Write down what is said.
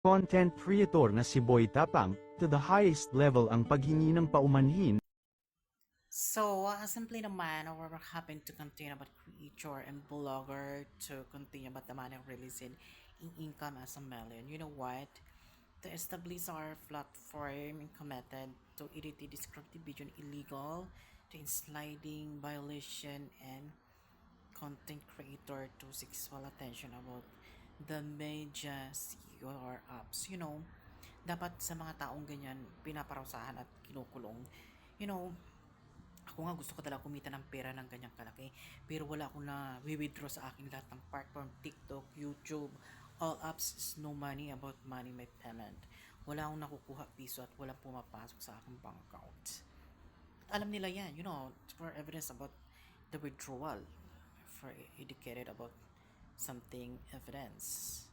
Content creator na si Boy Tapang, to the highest level ang paghingi ng paumanhin. So, simply naman, we're happy to continue about creator and blogger to continue about the money releasing in income as a million. You know what? To establish our platform committed to edit descriptive video illegal, to sliding violation and content creator to sexual attention about the media or apps. Dapat sa mga taong ganyan, pinaparusahan at kinukulong. You know, ako nga gusto ko talaga kumita ng pera ng ganyang kalaki. Pero wala akong na withdraw sa aking lahat ng platform, TikTok, YouTube, all apps is no money about money my payment. Wala akong nakukuha piso at wala pumapasok sa aking bank account. At alam nila yan, for evidence about the withdrawal, for educated about something evidence.